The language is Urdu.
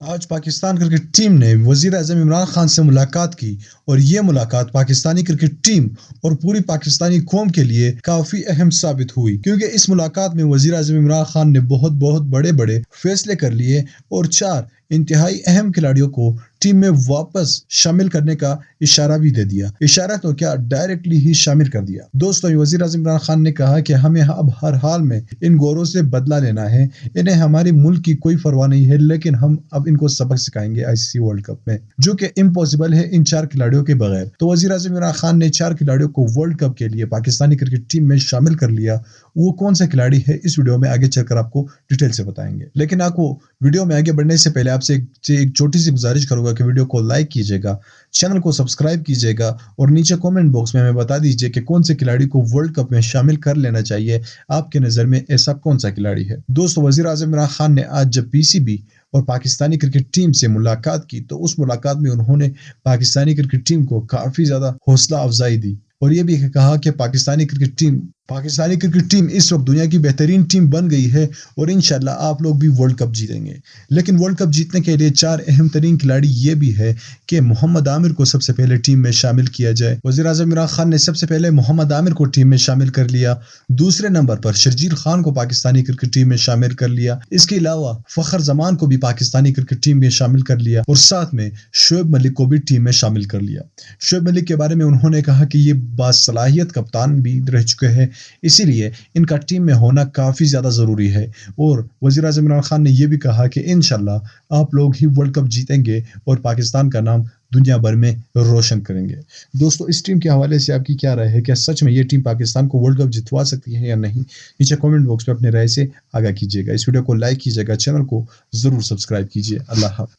آج پاکستان کرکٹ ٹیم نے وزیر اعظم عمران خان سے ملاقات کی اور یہ ملاقات پاکستانی کرکٹ ٹیم اور پوری پاکستانی قوم کے لیے کافی اہم ثابت ہوئی، کیونکہ اس ملاقات میں وزیر اعظم عمران خان نے بہت بڑے فیصلے کر لیے اور 4 انتہائی اہم کھلاڑیوں کو ٹیم میں واپس شامل کرنے کا اشارہ بھی دے دیا۔ اشارہ تو کیا، ڈائریکٹلی ہی شامل کر دیا۔ دوستوں، وزیر اعظم عمران خان نے کہا کہ ہمیں اب ہر حال میں ان گوروں سے بدلہ لینا ہے۔ انہیں ہمارے ملک کی کوئی پرواہ نہیں ہے، لیکن ہم اب ان کو سبق سکھائیں گے ICC ورلڈ کپ میں، جو کہ امپاسبل ہے ان 4 کھلاڑیوں کے بغیر۔ تو وزیر اعظم عمران خان نے 4 کھلاڑیوں کو ورلڈ کپ کے لیے پاکستانی کرکٹ ٹیم میں شامل کر لیا۔ وہ کون سے کھلاڑی ہے، اس ویڈیو میں آگے چل کر آپ کو ڈیٹیل سے بتائیں گے، لیکن آپ کو ویڈیو میں آگے بڑھنے سے پہلے آپ سے ایک چھوٹی سی گزارش کروں گا کہ ویڈیو کو لائک کیجیے گا، چینل کو سبسکرائب کیجیے گا اور نیچے کومنٹ باکس میں ہمیں بتا دیجیے کہ کون سے کھلاڑی کو ورلڈ کپ میں شامل کر لینا چاہیے۔ آپ کے نظر میں ایسا کون سا کھلاڑی ہے؟ دوستو، وزیر اعظم عمران خان نے آج جب PCB اور پاکستانی کرکٹ ٹیم سے ملاقات کی تو اس ملاقات میں انہوں نے پاکستانی کرکٹ ٹیم کو کافی زیادہ حوصلہ افزائی دی اور یہ بھی کہا کہ پاکستانی کرکٹ ٹیم اس وقت دنیا کی بہترین ٹیم بن گئی ہے اور انشاءاللہ آپ لوگ بھی ورلڈ کپ جیتیں گے۔ لیکن ورلڈ کپ جیتنے کے لیے 4 اہم ترین کھلاڑی یہ بھی ہے کہ محمد عامر کو سب سے پہلے ٹیم میں شامل کیا جائے۔ وزیر اعظم عمران خان نے سب سے پہلے محمد عامر کو ٹیم میں شامل کر لیا۔ دوسرے نمبر پر شرجیل خان کو پاکستانی کرکٹ ٹیم میں شامل کر لیا۔ اس کے علاوہ فخر زمان کو بھی پاکستانی کرکٹ ٹیم میں شامل کر لیا اور ساتھ میں شعیب ملک کو بھی ٹیم میں شامل کر لیا۔ شعیب ملک کے بارے میں انہوں نے کہا کہ یہ باصلاحیت کپتان بھی رہ چکے ہیں، اسی لیے ان کا ٹیم میں ہونا کافی زیادہ ضروری ہے۔ اور وزیر اعظم عمران خان نے یہ بھی کہا کہ انشاءاللہ آپ لوگ ہی ورلڈ کپ جیتیں گے اور پاکستان کا نام دنیا بھر میں روشن کریں گے۔ دوستو، اس ٹیم کے حوالے سے آپ کی کیا رائے ہے؟ کیا سچ میں یہ ٹیم پاکستان کو ورلڈ کپ جتوا سکتی ہے یا نہیں؟ نیچے کومنٹ باکس میں اپنے رائے سے آگاہ کیجیے گا۔ اس ویڈیو کو لائک کیجیے گا، چینل کو ضرور سبسکرائب کیجیے۔ اللہ حافظ۔